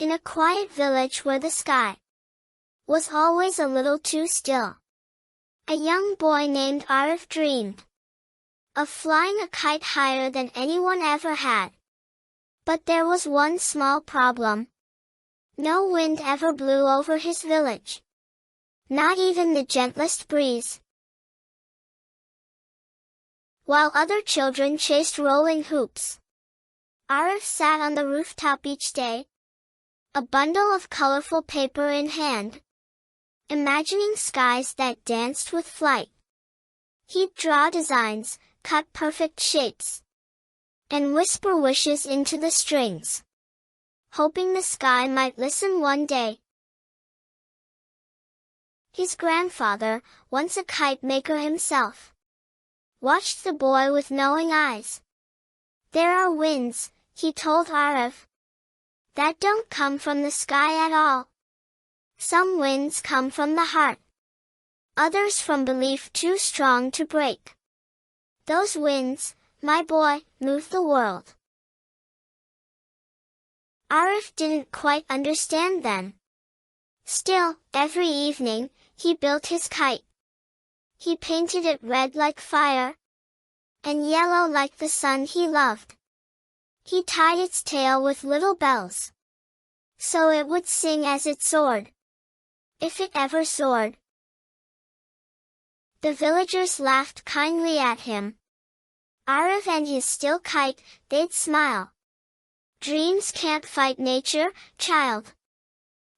In a quiet village where the sky was always a little too still, a young boy named Arif dreamed of flying a kite higher than anyone ever had. But there was one small problem. No wind ever blew over his village. Not even the gentlest breeze. While other children chased rolling hoops, Arif sat on the rooftop each day, a bundle of colorful paper in hand, imagining skies that danced with flight. He'd draw designs, cut perfect shapes, and whisper wishes into the strings, hoping the sky might listen one day. His grandfather, once a kite maker himself, watched the boy with knowing eyes. "There are winds," he told Arif, "that don't come from the sky at all. Some winds come from the heart. Others from belief too strong to break. Those winds, my boy, move the world." Arif didn't quite understand then. Still, every evening, he built his kite. He painted it red like fire, and yellow like the sun he loved. He tied its tail with little bells, so it would sing as it soared, if it ever soared. The villagers laughed kindly at him. Arif and his still kite, they'd smile. "Dreams can't fight nature, child."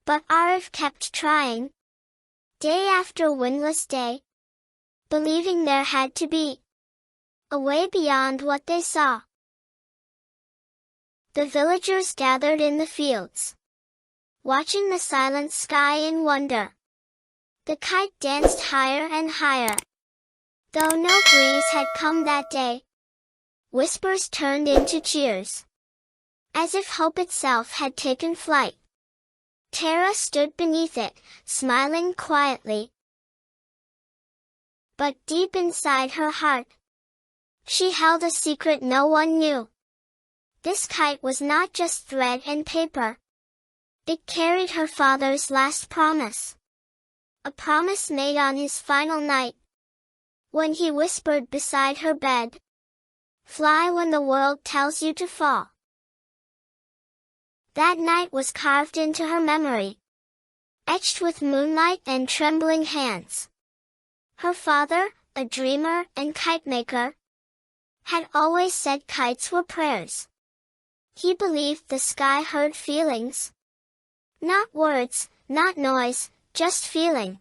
But Arif kept trying, day after windless day, believing there had to be a way beyond what they saw. The villagers gathered in the fields, watching the silent sky in wonder. The kite danced higher and higher. Though no breeze had come that day, whispers turned into cheers, as if hope itself had taken flight. Tara stood beneath it, smiling quietly. But deep inside her heart, she held a secret no one knew. This kite was not just thread and paper. It carried her father's last promise. A promise made on his final night, when he whispered beside her bed, "Fly when the world tells you to fall." That night was carved into her memory, etched with moonlight and trembling hands. Her father, a dreamer and kite maker, had always said kites were prayers. He believed the sky heard feelings. Not words, not noise, just feeling.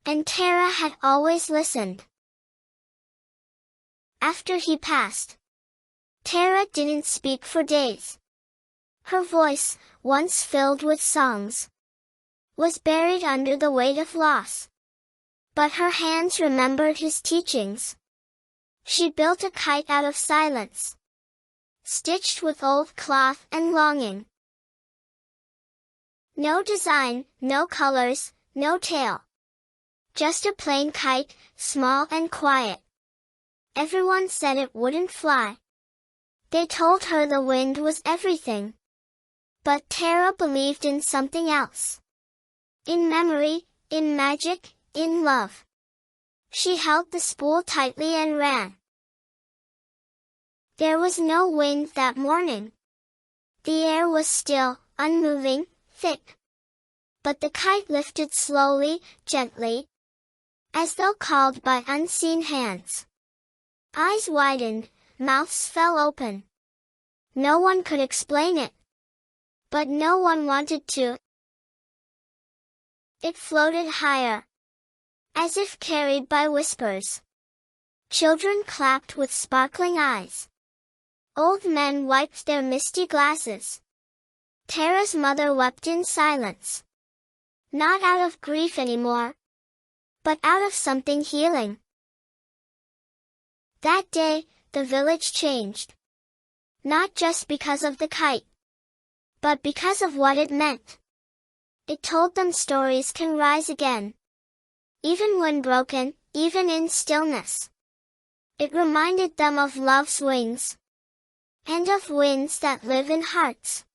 And Tara had always listened. After he passed, Tara didn't speak for days. Her voice, once filled with songs, was buried under the weight of loss. But her hands remembered his teachings. She built a kite out of silence, stitched with old cloth and longing. No design, no colors, no tail. Just a plain kite, small and quiet. Everyone said it wouldn't fly. They told her the wind was everything. But Tara believed in something else. In memory, in magic, in love. She held the spool tightly and ran. There was no wind that morning. The air was still, unmoving, thick. But the kite lifted slowly, gently, as though called by unseen hands. Eyes widened, mouths fell open. No one could explain it. But no one wanted to. It floated higher, as if carried by whispers. Children clapped with sparkling eyes. Old men wiped their misty glasses. Tara's mother wept in silence. Not out of grief anymore, but out of something healing. That day, the village changed. Not just because of the kite, but because of what it meant. It told them stories can rise again, even when broken, even in stillness. It reminded them of love's wings, and of winds that live in hearts.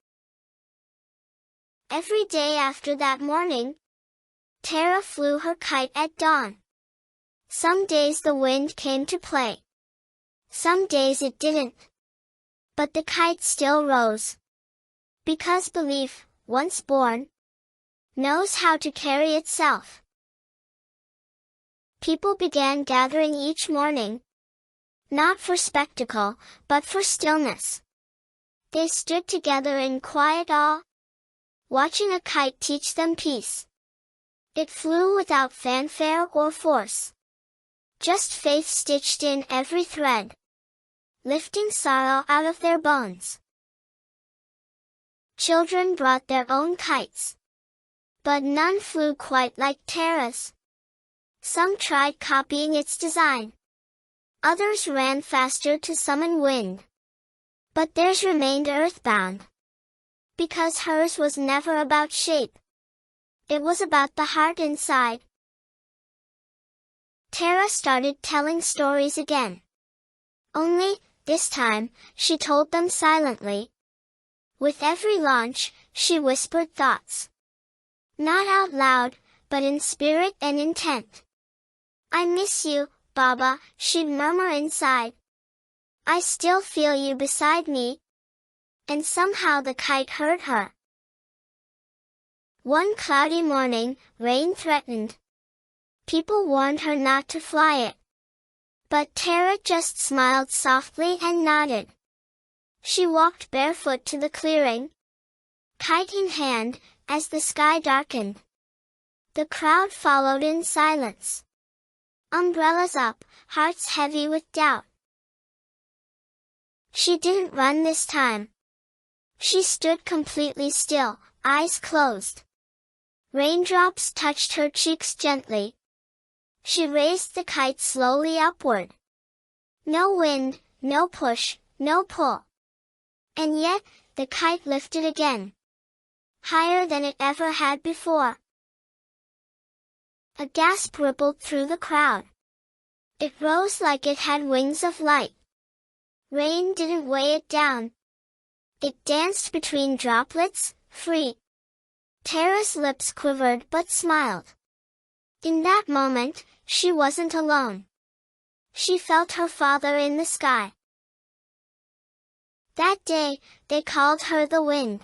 Every day after that morning, Tara flew her kite at dawn. Some days the wind came to play. Some days it didn't. But the kite still rose. Because belief, once born, knows how to carry itself. People began gathering each morning, not for spectacle, but for stillness. They stood together in quiet awe, watching a kite teach them peace. It flew without fanfare or force. Just faith stitched in every thread, lifting sorrow out of their bones. Children brought their own kites, but none flew quite like Tara's. Some tried copying its design. Others ran faster to summon wind. But theirs remained earthbound. Because hers was never about shape. It was about the heart inside. Tara started telling stories again. Only, this time, she told them silently. With every launch, she whispered thoughts. Not out loud, but in spirit and intent. I miss you, Baba, she'd murmur inside. I still feel you beside me. And somehow the kite heard her. One cloudy morning, rain threatened. People warned her not to fly it. But Tara just smiled softly and nodded. She walked barefoot to the clearing, kite in hand, as the sky darkened. The crowd followed in silence. Umbrellas up, hearts heavy with doubt. She didn't run this time. She stood completely still, eyes closed. Raindrops touched her cheeks gently. She raised the kite slowly upward. No wind, no push, no pull. And yet, the kite lifted again. Higher than it ever had before. A gasp rippled through the crowd. It rose like it had wings of light. Rain didn't weigh it down. It danced between droplets, free. Tara's lips quivered but smiled. In that moment, she wasn't alone. She felt her father in the sky. That day, they called her the wind.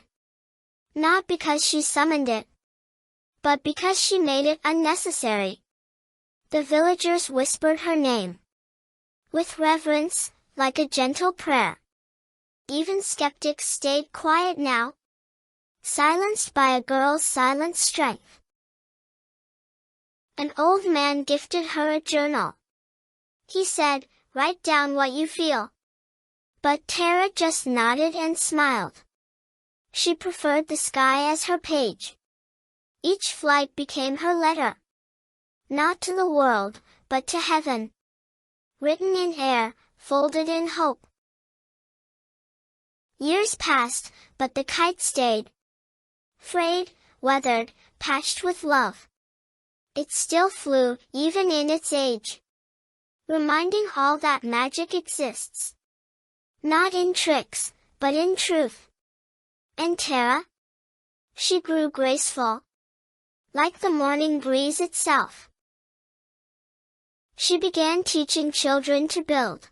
Not because she summoned it, but because she made it unnecessary. The villagers whispered her name. With reverence, like a gentle prayer. Even skeptics stayed quiet now, silenced by a girl's silent strength. An old man gifted her a journal. He said, "Write down what you feel." But Tara just nodded and smiled. She preferred the sky as her page. Each flight became her letter. Not to the world, but to heaven. Written in air, folded in hope. Years passed, but the kite stayed. Frayed, weathered, patched with love. It still flew, even in its age. Reminding all that magic exists. Not in tricks, but in truth. And Tara? She grew graceful. Like the morning breeze itself. She began teaching children to build.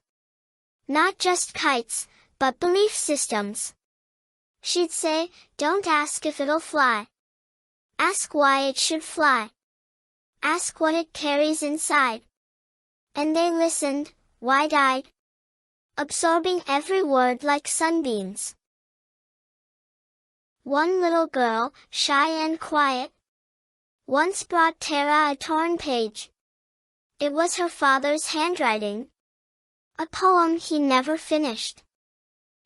Not just kites, but belief systems. She'd say, "Don't ask if it'll fly. Ask why it should fly. Ask what it carries inside." And they listened, wide-eyed, absorbing every word like sunbeams. One little girl, shy and quiet, once brought Tara a torn page. It was her father's handwriting. A poem he never finished.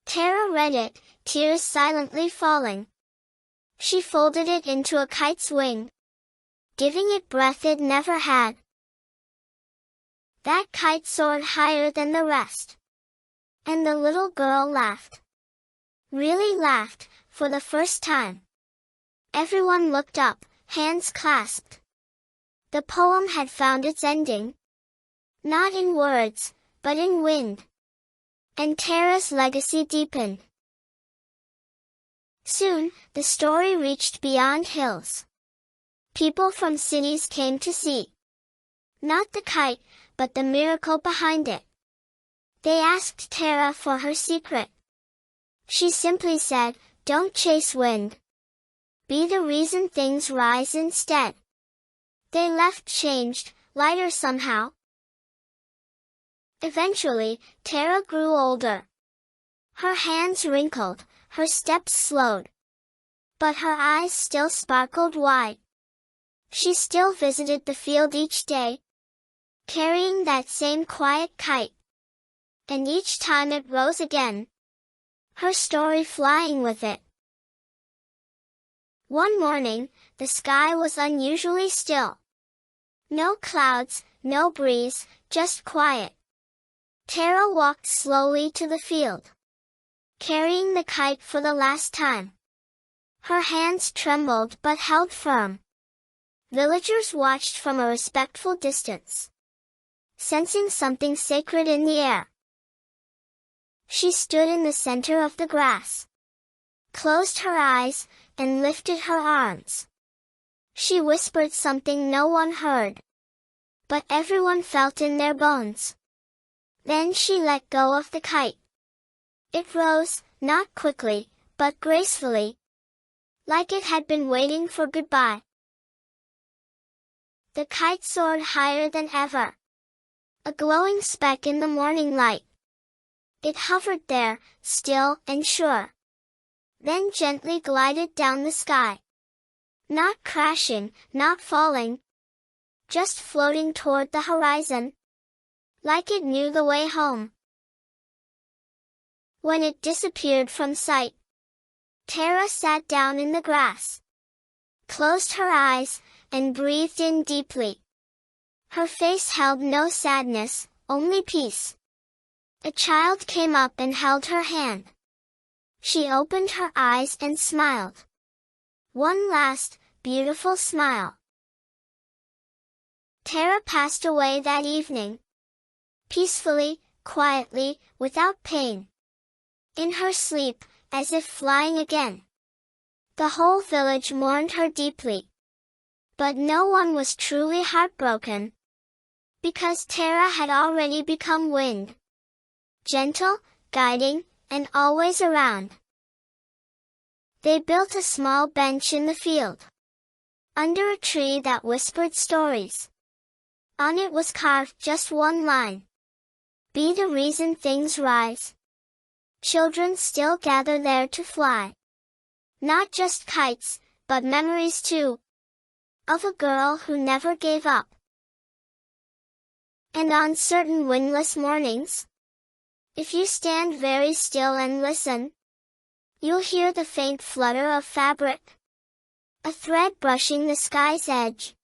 Tara read it, tears silently falling. She folded it into a kite's wing, giving it breath it never had. That kite soared higher than the rest. And the little girl laughed. Really laughed, for the first time. Everyone looked up, hands clasped. The poem had found its ending. Not in words, but in wind. And Tara's legacy deepened. Soon, the story reached beyond hills. People from cities came to see. Not the kite, but the miracle behind it. They asked Tara for her secret. She simply said, "Don't chase wind. Be the reason things rise instead." They left changed, lighter somehow. Eventually, Tara grew older. Her hands wrinkled, her steps slowed. But her eyes still sparkled wide. She still visited the field each day, carrying that same quiet kite. And each time it rose again, her story flying with it. One morning, the sky was unusually still. No clouds, no breeze, just quiet. Tara walked slowly to the field, carrying the kite for the last time. Her hands trembled but held firm. Villagers watched from a respectful distance, sensing something sacred in the air. She stood in the center of the grass, closed her eyes, and lifted her arms. She whispered something no one heard, but everyone felt in their bones. Then she let go of the kite. It rose, not quickly, but gracefully, like it had been waiting for goodbye. The kite soared higher than ever, a glowing speck in the morning light. It hovered there, still and sure, then gently glided down the sky. Not crashing, not falling, just floating toward the horizon, like it knew the way home. When it disappeared from sight, Tara sat down in the grass, closed her eyes, and breathed in deeply. Her face held no sadness, only peace. A child came up and held her hand. She opened her eyes and smiled. One last, beautiful smile. Tara passed away that evening, peacefully, quietly, without pain. In her sleep, as if flying again. The whole village mourned her deeply. But no one was truly heartbroken, because Tara had already become wind. Gentle, guiding, and always around. They built a small bench in the field, under a tree that whispered stories. On it was carved just one line. Be the reason things rise. Children still gather there to fly. Not just kites, but memories too, of a girl who never gave up. And on certain windless mornings, if you stand very still and listen, you'll hear the faint flutter of fabric, a thread brushing the sky's edge,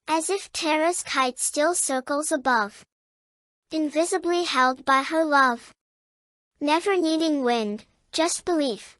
as if Tara's kite still circles above, invisibly held by her love. Never needing wind, just belief.